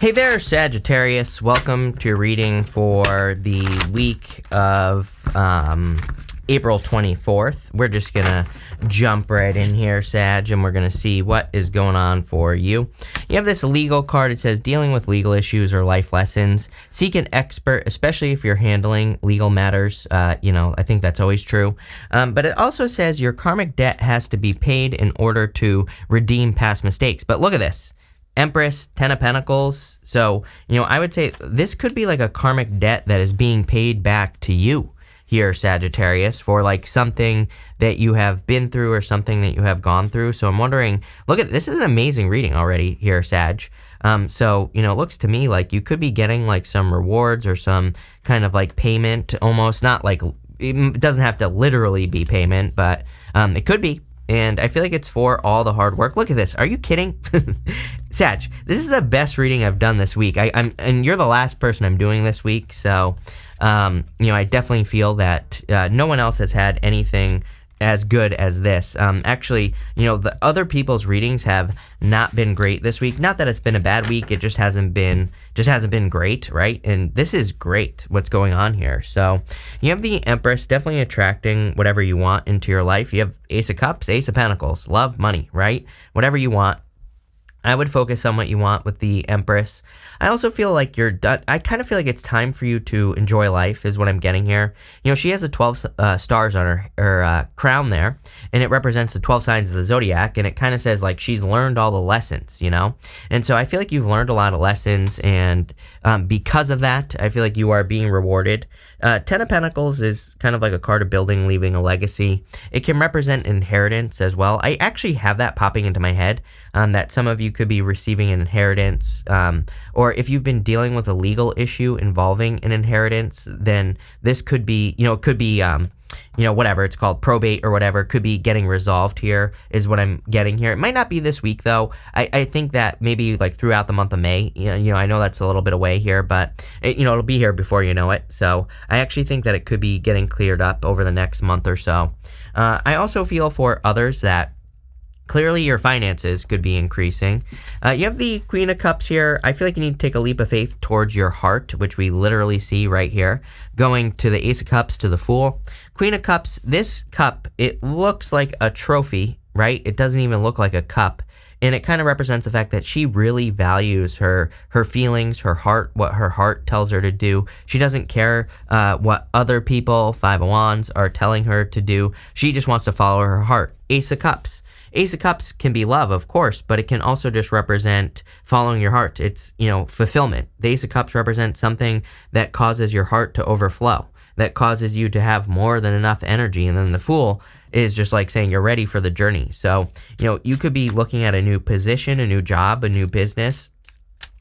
Hey there, Sagittarius. Welcome to your reading for the week of April 24th. We're just going to jump right in here, Sag, and we're going to see what is going on for you. You have this legal card. It says, dealing with legal issues or life lessons. Seek an expert, especially if you're handling legal matters. I think that's always true. But it also says your karmic debt has to be paid in order to redeem past mistakes. But look at this. Empress, Ten of Pentacles. So, I would say this could be like a karmic debt that is being paid back to you here, Sagittarius, for like something that you have been through or something that you have gone through. So I'm wondering, this is an amazing reading already here, Sag. It looks to me like you could be getting like some rewards or some kind of like payment, almost not like, it doesn't have to literally be payment, but it could be. And I feel like it's for all the hard work. Look at this. Are you kidding? Sag, this is the best reading I've done this week. And you're the last person I'm doing this week. So, I definitely feel that no one else has had anything as good as this. The other people's readings have not been great this week. Not that it's been a bad week. It just hasn't been great, right? And this is great what's going on here. So you have the Empress definitely attracting whatever you want into your life. You have Ace of Cups, Ace of Pentacles, love, money, right? Whatever you want. I would focus on what you want with the Empress. I also feel like you're done. I kind of feel like it's time for you to enjoy life is what I'm getting here. She has the 12 stars on her crown there, and it represents the 12 signs of the zodiac, and it kind of says like she's learned all the lessons, And so I feel like you've learned a lot of lessons, and because of that, I feel like you are being rewarded. Ten of Pentacles is kind of like a card of building, leaving a legacy. It can represent inheritance as well. I actually have that popping into my head, that some of you could be receiving an inheritance, or if you've been dealing with a legal issue involving an inheritance, then this could be, it could be, whatever it's called, probate or whatever, could be getting resolved here is what I'm getting here. It might not be this week though. I think that maybe like throughout the month of May, I know that's a little bit away here, but it'll be here before you know it. So I actually think that it could be getting cleared up over the next month or so. I also feel for others that clearly your finances could be increasing. You have the Queen of Cups here. I feel like you need to take a leap of faith towards your heart, which we literally see right here, going to the Ace of Cups to the Fool. Queen of Cups, this cup, it looks like a trophy, right? It doesn't even look like a cup. And it kind of represents the fact that she really values her feelings, her heart, what her heart tells her to do. She doesn't care what other people, Five of Wands, are telling her to do. She just wants to follow her heart. Ace of Cups. Ace of Cups can be love, of course, but it can also just represent following your heart. It's, fulfillment. The Ace of Cups represents something that causes your heart to overflow, that causes you to have more than enough energy. And then the Fool is just like saying you're ready for the journey. So, you could be looking at a new position, a new job, a new business,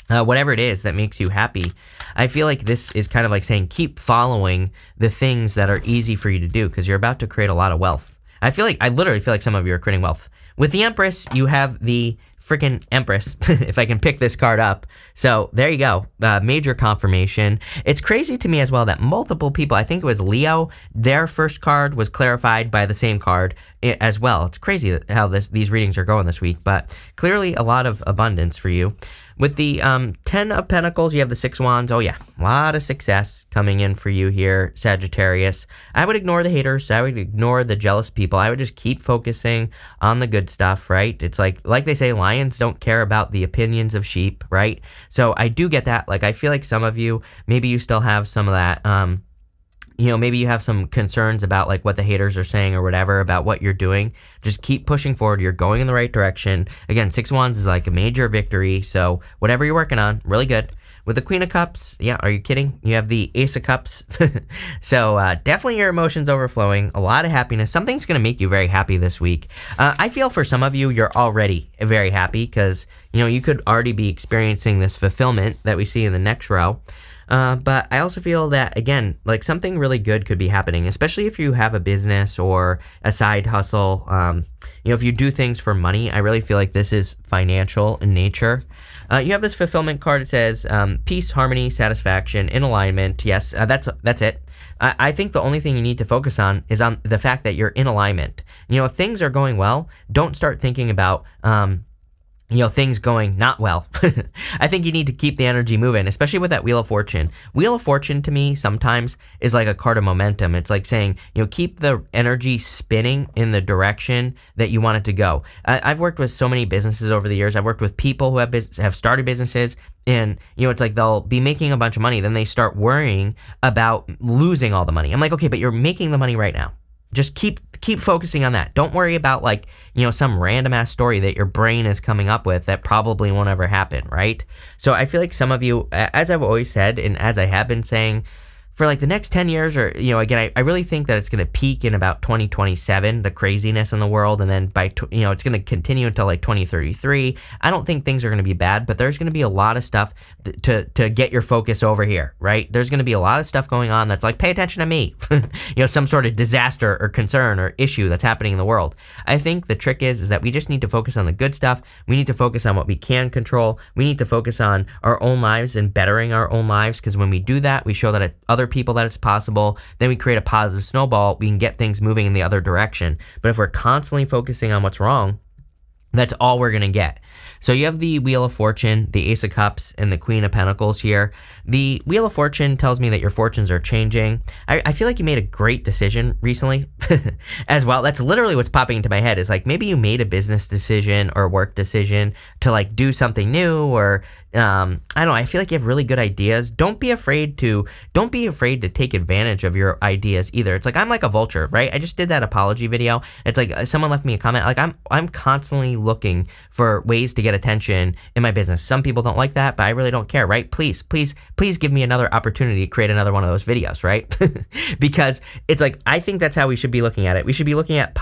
whatever it is that makes you happy. I feel like this is kind of like saying keep following the things that are easy for you to do because you're about to create a lot of wealth. I literally feel like some of you are creating wealth. With the Empress, you have the freaking Empress, if I can pick this card up. So there you go. Major confirmation. It's crazy to me as well that multiple people, I think it was Leo, their first card was clarified by the same card as well. It's crazy how these readings are going this week, but clearly a lot of abundance for you. With the 10 of Pentacles, you have the 6 Wands. Oh yeah, a lot of success coming in for you here, Sagittarius. I would ignore the haters. I would ignore the jealous people. I would just keep focusing on the good stuff, right? It's like they say, lions don't care about the opinions of sheep, right? So I do get that. Like, I feel like some of you, maybe you still have some of that, maybe you have some concerns about like what the haters are saying or whatever about what you're doing. Just keep pushing forward. You're going in the right direction. Again, 6 Wands is like a major victory. So whatever you're working on, really good. With the Queen of Cups, yeah, are you kidding? You have the Ace of Cups. So definitely your emotions overflowing, a lot of happiness. Something's going to make you very happy this week. I feel for some of you, you're already very happy because, you could already be experiencing this fulfillment that we see in the next row. But I also feel that, again, like something really good could be happening, especially if you have a business or a side hustle. If you do things for money, I really feel like this is financial in nature. You have this fulfillment card. It says peace, harmony, satisfaction, in alignment. Yes, that's it. I think the only thing you need to focus on is on the fact that you're in alignment. If things are going well, don't start thinking about things going not well. I think you need to keep the energy moving, especially with that Wheel of Fortune. Wheel of Fortune to me sometimes is like a card of momentum. It's like saying, keep the energy spinning in the direction that you want it to go. I've worked with so many businesses over the years. I've worked with people who have started businesses, and it's like they'll be making a bunch of money, then they start worrying about losing all the money. I'm like, okay, but you're making the money right now. Just keep focusing on that. Don't worry about some random ass story that your brain is coming up with that probably won't ever happen, right? So I feel like some of you, as I've always said, and as I have been saying, for like the next 10 years, or, again, I really think that it's going to peak in about 2027, the craziness in the world. And then it's going to continue until like 2033. I don't think things are going to be bad, but there's going to be a lot of stuff to get your focus over here, right? There's going to be a lot of stuff going on that's like, pay attention to me, some sort of disaster or concern or issue that's happening in the world. I think the trick is that we just need to focus on the good stuff. We need to focus on what we can control. We need to focus on our own lives and bettering our own lives, because when we do that, we show that other people that it's possible. Then we create a positive snowball. We can get things moving in the other direction. But if we're constantly focusing on what's wrong, that's all we're going to get. So you have the Wheel of Fortune, the Ace of Cups, and the Queen of Pentacles here. The Wheel of Fortune tells me that your fortunes are changing. I feel like you made a great decision recently as well. That's literally what's popping into my head, is like maybe you made a business decision or work decision to like do something new, or I don't know. I feel like you have really good ideas. Don't be afraid to take advantage of your ideas either. It's like, I'm like a vulture, right? I just did that apology video. It's like someone left me a comment. Like I'm constantly looking for ways to get attention in my business. Some people don't like that, but I really don't care, right? Please give me another opportunity to create another one of those videos, right? Because it's like, I think that's how we should be looking at it. We should be looking at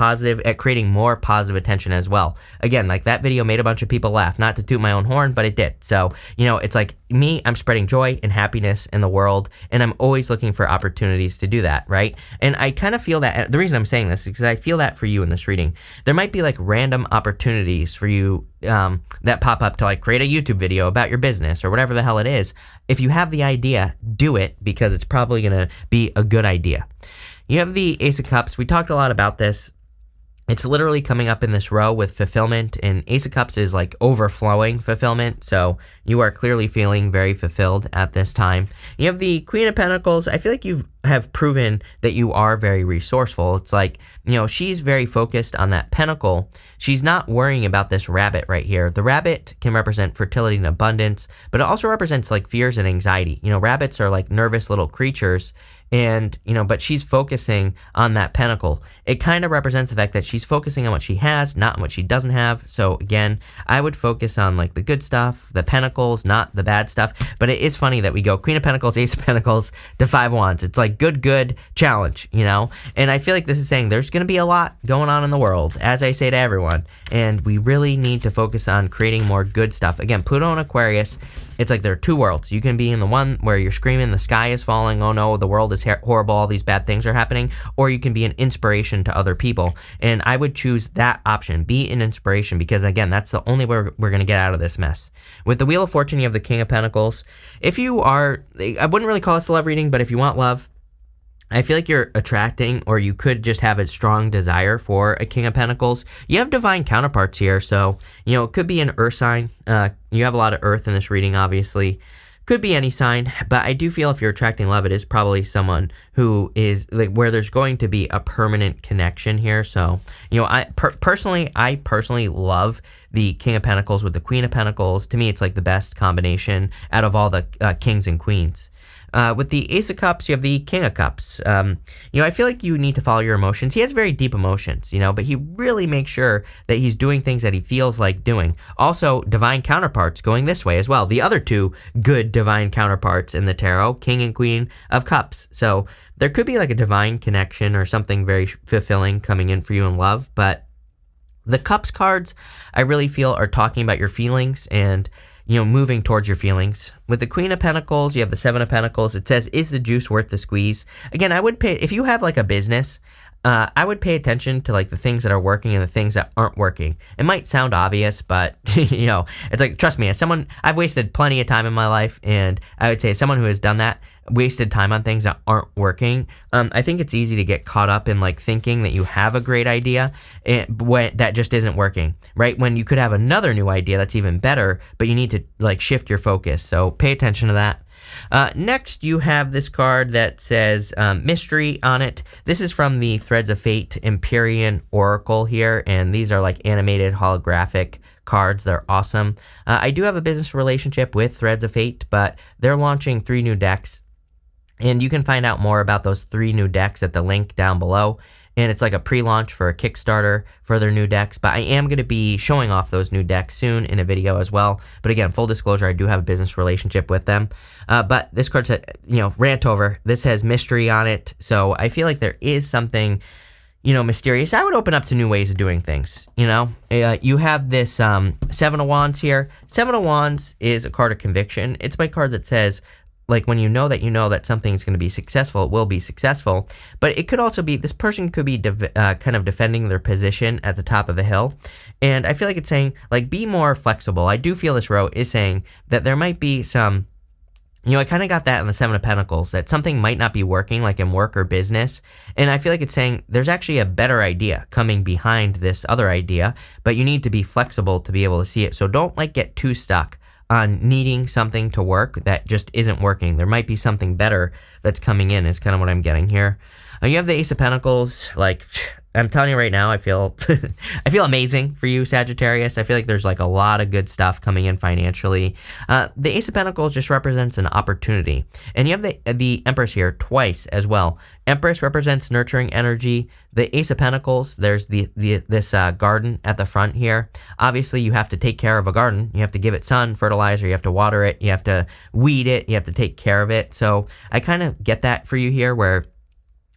creating more positive attention as well. Again, like that video made a bunch of people laugh, not to toot my own horn, but it did. So, it's like me, I'm spreading joy and happiness in the world, and I'm always looking for opportunities to do that, right? And I kind of feel that, the reason I'm saying this is because I feel that for you in this reading. There might be like random opportunities for you that pop up to like create a YouTube video about your business or whatever the hell it is. If you have the idea, do it, because it's probably going to be a good idea. You have the Ace of Cups. We talked a lot about this. It's literally coming up in this row with fulfillment, and Ace of Cups is like overflowing fulfillment. So you are clearly feeling very fulfilled at this time. You have the Queen of Pentacles. I feel like you have proven that you are very resourceful. It's like, she's very focused on that pentacle. She's not worrying about this rabbit right here. The rabbit can represent fertility and abundance, but it also represents like fears and anxiety. Rabbits are like nervous little creatures. And, but she's focusing on that pentacle. It kind of represents the fact that she's focusing on what she has, not on what she doesn't have. So again, I would focus on like the good stuff, the pentacles, not the bad stuff. But it is funny that we go Queen of Pentacles, Ace of Pentacles to Five Wands. It's like good challenge, And I feel like this is saying there's going to be a lot going on in the world, as I say to everyone. And we really need to focus on creating more good stuff. Again, Pluto and Aquarius, it's like there are two worlds. You can be in the one where you're screaming, the sky is falling, oh no, the world is horrible, all these bad things are happening, or you can be an inspiration to other people. And I would choose that option, be an inspiration, because again, that's the only way we're going to get out of this mess. With the Wheel of Fortune, you have the King of Pentacles. If you are, I wouldn't really call this a love reading, but if you want love, I feel like you're attracting, or you could just have a strong desire for a King of Pentacles. You have divine counterparts here, so, it could be an earth sign. You have a lot of earth in this reading, obviously. Could be any sign, but I do feel if you're attracting love, it is probably someone who is, like, where there's going to be a permanent connection here. So, I personally love the King of Pentacles with the Queen of Pentacles. To me, it's like the best combination out of all the kings and queens. With the Ace of Cups, you have the King of Cups. I feel like you need to follow your emotions. He has very deep emotions, but he really makes sure that he's doing things that he feels like doing. Also, divine counterparts going this way as well. The other two good divine counterparts in the tarot, King and Queen of Cups. So there could be like a divine connection or something very fulfilling coming in for you in love. But the Cups cards, I really feel, are talking about your feelings and moving towards your feelings. With the Queen of Pentacles, you have the Seven of Pentacles. It says, is the juice worth the squeeze? Again, I would pay, if you have like a business, I would pay attention to like the things that are working and the things that aren't working. It might sound obvious, but it's like, trust me, as someone, I've wasted plenty of time in my life, and I would say as someone who has done that, wasted time on things that aren't working, I think it's easy to get caught up in like thinking that you have a great idea when that just isn't working, right? When you could have another new idea that's even better, but you need to like shift your focus. So pay attention to that. Next, you have this card that says mystery on it. This is from the Threads of Fate Empyrean Oracle here, and these are like animated holographic cards. They're awesome. I do have a business relationship with Threads of Fate, but they're launching 3 new decks, and you can find out more about those 3 new decks at the link down below. And it's like a pre-launch for a Kickstarter for their new decks. But I am going to be showing off those new decks soon in a video as well. But again, full disclosure, I do have a business relationship with them. But this card said, rant over. This has mystery on it. So I feel like there is something, mysterious. I would open up to new ways of doing things, You have this 7 of Wands here. 7 of Wands is a card of conviction. It's my card that says, like, when you know that something's going to be successful, it will be successful. But it could also be, this person could be kind of defending their position at the top of the hill. And I feel like it's saying, like, be more flexible. I do feel this row is saying that there might be some, I kind of got that in the 7 of Pentacles, that something might not be working, like in work or business. And I feel like it's saying there's actually a better idea coming behind this other idea, but you need to be flexible to be able to see it. So don't, like, get too stuck on needing something to work that just isn't working. There might be something better that's coming in, is kind of what I'm getting here. You have the Ace of Pentacles. Like, I'm telling you right now, I feel I feel amazing for you, Sagittarius. I feel like there's like a lot of good stuff coming in financially. The Ace of Pentacles just represents an opportunity. And you have the Empress here twice as well. Empress represents nurturing energy. The Ace of Pentacles, there's this garden at the front here. Obviously, you have to take care of a garden. You have to give it sun, fertilizer, you have to water it, you have to weed it, you have to take care of it. So I kind of get that for you here, where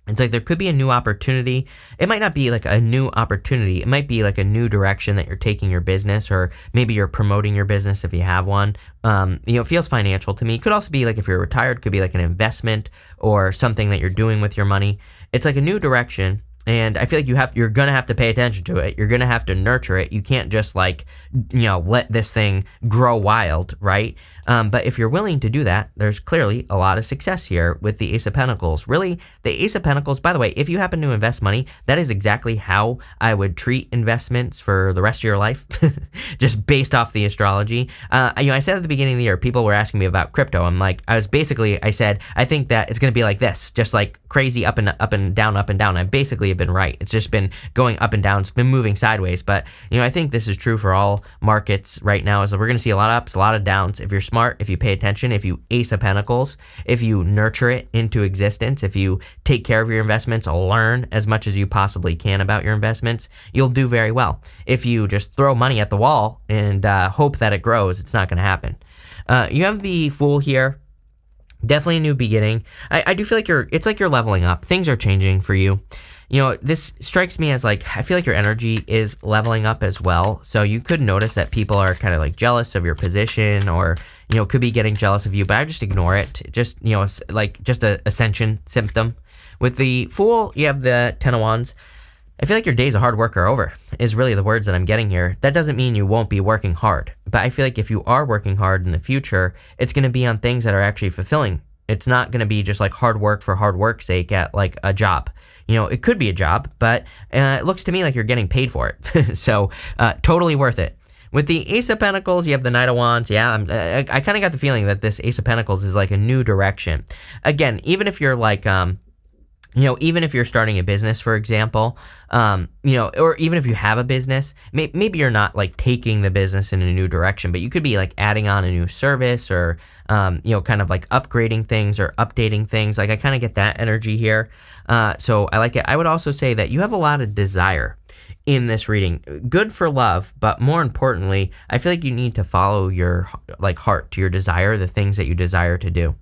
it's like there could be a new opportunity. It might not be like a new opportunity. It might be like a new direction that you're taking your business, or maybe you're promoting your business if you have one. It feels financial to me. It could also be like, if you're retired, could be like an investment or something that you're doing with your money. It's like a new direction. And I feel like you're going to have to pay attention to it. You're going to have to nurture it. You can't just let this thing grow wild, right? But if you're willing to do that, there's clearly a lot of success here with the Ace of Pentacles. Really, the Ace of Pentacles, by the way, if you happen to invest money, that is exactly how I would treat investments for the rest of your life, just based off the astrology. I said at the beginning of the year, people were asking me about crypto. I said, I think that it's going to be like this, just like crazy up and down. I basically have been right. It's just been going up and down. It's been moving sideways. But, I think this is true for all markets right now, is that we're going to see a lot of ups, a lot of downs. If you're smart, if you pay attention, if you Ace of Pentacles, if you nurture it into existence, if you take care of your investments, learn as much as you possibly can about your investments, you'll do very well. If you just throw money at the wall and hope that it grows, it's not going to happen. You have the Fool here. Definitely a new beginning. I do feel like it's like you're leveling up. Things are changing for you. This strikes me as like, I feel like your energy is leveling up as well. So you could notice that people are kind of like jealous of your position, or, could be getting jealous of you, but I just ignore it. Just, like just a ascension symptom. With the Fool, you have the 10 of Wands. I feel like your days of hard work are over, is really the words that I'm getting here. That doesn't mean you won't be working hard, but I feel like if you are working hard in the future, it's going to be on things that are actually fulfilling. It's not going to be just like hard work for hard work's sake at like a job. It could be a job, but it looks to me like you're getting paid for it. So totally worth it. With the Ace of Pentacles, you have the Knight of Wands. Yeah, I kind of got the feeling that this Ace of Pentacles is like a new direction. Again, even if you're like, even if you're starting a business, for example, or even if you have a business, maybe you're not like taking the business in a new direction, but you could be like adding on a new service, or, kind of like upgrading things or updating things. Like I kind of get that energy here. So I like it. I would also say that you have a lot of desire in this reading. Good for love, but more importantly, I feel like you need to follow your like heart, to your desire, the things that you desire to do.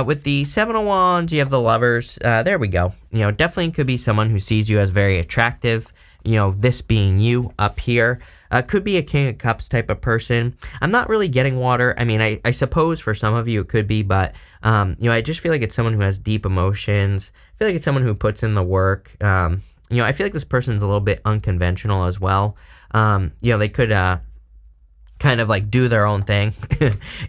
With the 7 of Wands, you have the Lovers. There we go. Definitely could be someone who sees you as very attractive. This being you up here. Could be a King of Cups type of person. I'm not really getting water. I mean, I suppose for some of you it could be, but, I just feel like it's someone who has deep emotions. I feel like it's someone who puts in the work. I feel like this person's a little bit unconventional as well. They could kind of like do their own thing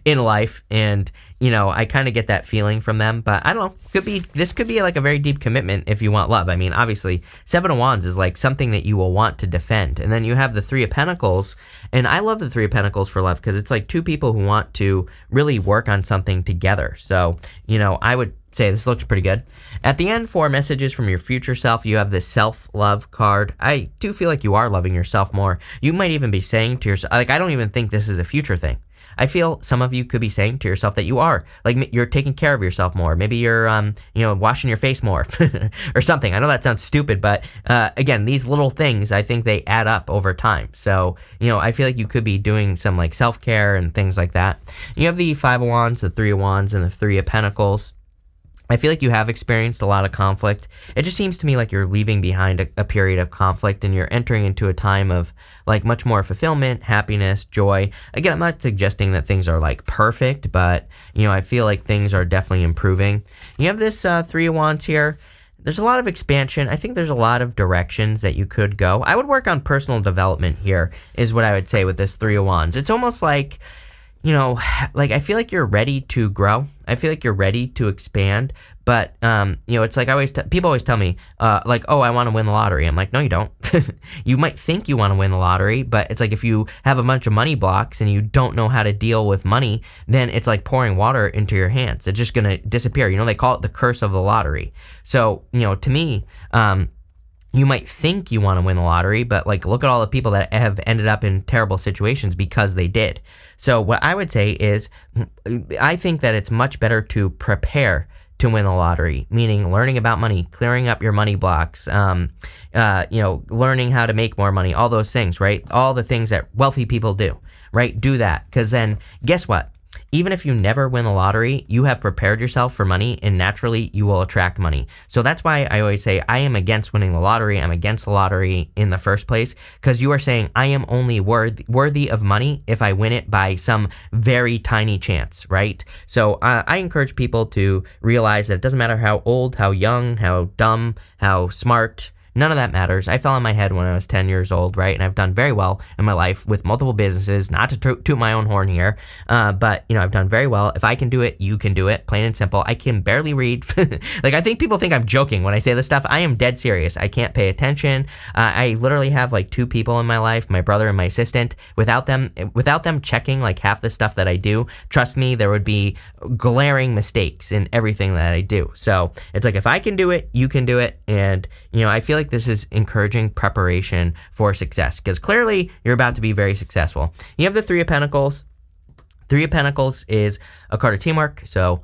in life, and I kind of get that feeling from them. But I don't know, this could be like a very deep commitment if you want love. I mean, obviously 7 of Wands is like something that you will want to defend, and then you have the 3 of Pentacles, and I love the 3 of Pentacles for love because it's like 2 people who want to really work on something together. So I would say this looks pretty good. At the end, for messages from your future self, you have this self-love card. I do feel like you are loving yourself more. You might even be saying to yourself, like, I don't even think this is a future thing. I feel some of you could be saying to yourself that you are, like, you're taking care of yourself more. Maybe you're, washing your face more or something. I know that sounds stupid, but again, these little things, I think they add up over time. So, I feel like you could be doing some like self-care and things like that. You have the 5 of Wands, the 3 of Wands, and the 3 of Pentacles. I feel like you have experienced a lot of conflict. It just seems to me like you're leaving behind a period of conflict, and you're entering into a time of like much more fulfillment, happiness, joy. Again, I'm not suggesting that things are like perfect, but I feel like things are definitely improving. You have this 3 of Wands here. There's a lot of expansion. I think there's a lot of directions that you could go. I would work on personal development here, is what I would say with this 3 of Wands. It's almost like, I feel like you're ready to grow. I feel like you're ready to expand, but, it's like people always tell me, oh, I want to win the lottery. I'm like, no, you don't. You might think you want to win the lottery, but it's like if you have a bunch of money blocks and you don't know how to deal with money, then it's like pouring water into your hands. It's just going to disappear. They call it the curse of the lottery. So, to me, you might think you want to win the lottery, but like look at all the people that have ended up in terrible situations because they did. So what I would say is I think that it's much better to prepare to win the lottery, meaning learning about money, clearing up your money blocks, learning how to make more money, all those things, right? All the things that wealthy people do, right? Do that, because then guess what? Even if you never win the lottery, you have prepared yourself for money, and naturally you will attract money. So that's why I always say I am against winning the lottery. I'm against the lottery in the first place, because you are saying I am only worthy of money if I win it by some very tiny chance, right? So I encourage people to realize that it doesn't matter how old, how young, how dumb, how smart. None of that matters. I fell on my head when I was 10 years old, right? And I've done very well in my life with multiple businesses, not to toot my own horn here, but, I've done very well. If I can do it, you can do it, plain and simple. I can barely read. I think people think I'm joking when I say this stuff. I am dead serious. I can't pay attention. I literally have like 2 people in my life, my brother and my assistant. Without them checking like half the stuff that I do, trust me, there would be glaring mistakes in everything that I do. So it's like, if I can do it, you can do it. And, I feel like this is encouraging preparation for success, because clearly you're about to be very successful. You have the 3 of Pentacles. 3 of Pentacles is a card of teamwork. So,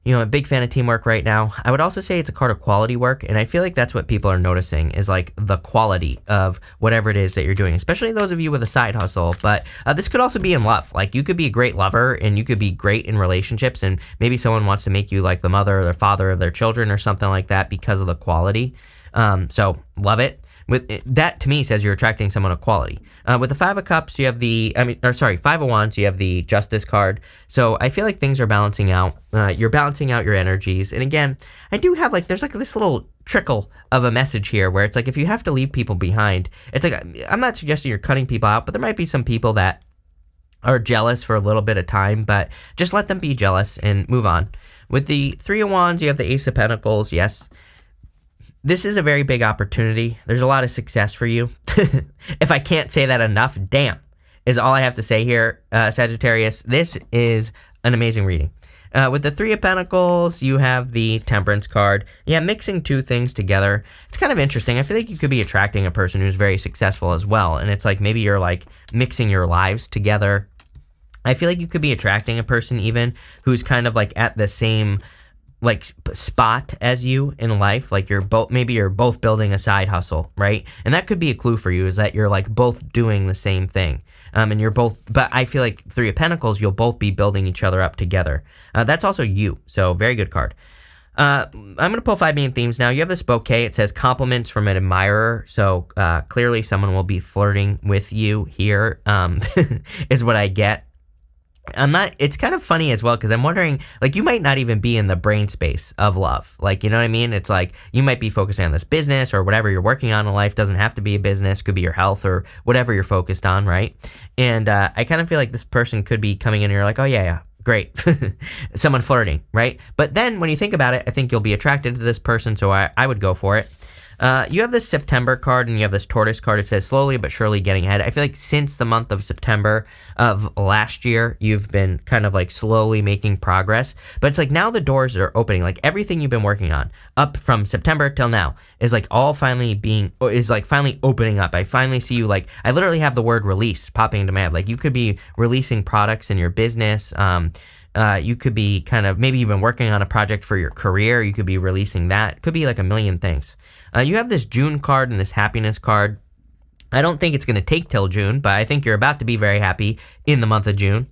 I'm a big fan of teamwork right now. I would also say it's a card of quality work, and I feel like that's what people are noticing, is like the quality of whatever it is that you're doing, especially those of you with a side hustle. But this could also be in love. Like, you could be a great lover, and you could be great in relationships, and maybe someone wants to make you like the mother or the father of their children or something like that because of the quality. So love it. That to me says you're attracting someone of quality. With the 5 of Cups, you have 5 of Wands, you have the Justice card. So I feel like things are balancing out. You're balancing out your energies. And again, I do have there's this little trickle of a message here where it's like, if you have to leave people behind, it's like, I'm not suggesting you're cutting people out, but there might be some people that are jealous for a little bit of time, but just let them be jealous and move on. With the 3 of Wands, you have the Ace of Pentacles. Yes. This is a very big opportunity. There's a lot of success for you. If I can't say that enough, damn, is all I have to say here, Sagittarius. This is an amazing reading. With the 3 of Pentacles, you have the Temperance card. Yeah, mixing 2 things together. It's kind of interesting. I feel like you could be attracting a person who's very successful as well. And it's like maybe you're like mixing your lives together. I feel like you could be attracting a person even who's kind of like at the same spot as you in life. Like you're both building a side hustle, right? And that could be a clue for you, is that you're like both doing the same thing. And you're both, but I feel like 3 of Pentacles, you'll both be building each other up together. That's also you. So very good card. I'm going to pull 5 main themes now. You have this bouquet. It says compliments from an admirer. So clearly someone will be flirting with you here, is what I get. It's kind of funny as well because I'm wondering, like, you might not even be in the brain space of love. Like, you know what I mean? It's like you might be focusing on this business or whatever you're working on in life. Doesn't have to be a business, could be your health or whatever you're focused on, right? And I kind of feel like this person could be coming in and you're like, oh, yeah, great. Someone flirting, right? But then when you think about it, I think you'll be attracted to this person, so I would go for it. You have this September card and you have this tortoise card. It says slowly but surely getting ahead. I feel like since the month of September of last year, you've been kind of like slowly making progress. But it's like now the doors are opening. Like everything you've been working on up from September till now is like all finally opening up. I finally see you like, I literally have the word release popping into my head. Like you could be releasing products in your business. You could be kind of maybe even working on a project for your career. You could be releasing that. It could be like a million things. You have this June card and this happiness card. I don't think it's going to take till June, but I think you're about to be very happy in the month of June.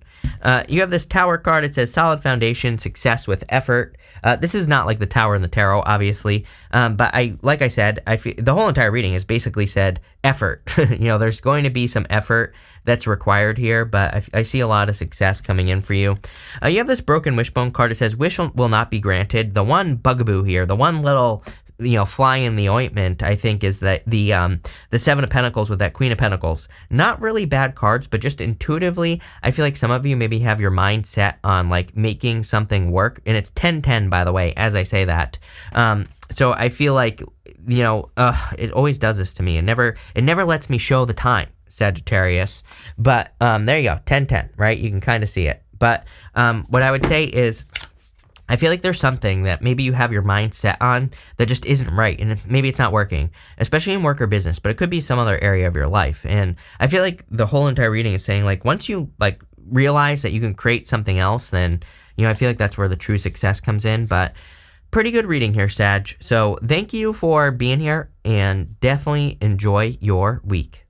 You have this tower card. It says solid foundation, success with effort. This is not like the tower in the tarot, obviously. But like I said, I feel the whole entire reading has basically said effort. There's going to be some effort that's required here, but I see a lot of success coming in for you. You have this broken wishbone card. It says wish will not be granted. The one bugaboo here, the one little fly in the ointment, I think, is that the Seven of Pentacles with that Queen of Pentacles. Not really bad cards, but just intuitively, I feel like some of you maybe have your mind set on like making something work, and it's 10-10, by the way, as I say that. So I feel like, it always does this to me. It never lets me show the time, Sagittarius. But there you go, 10-10, right? You can kind of see it. But what I would say is, I feel like there's something that maybe you have your mind set on that just isn't right, and maybe it's not working, especially in work or business, but it could be some other area of your life. And I feel like the whole entire reading is saying, like, once you like realize that you can create something else, then, I feel like that's where the true success comes in. But pretty good reading here, Sag. So thank you for being here, and definitely enjoy your week.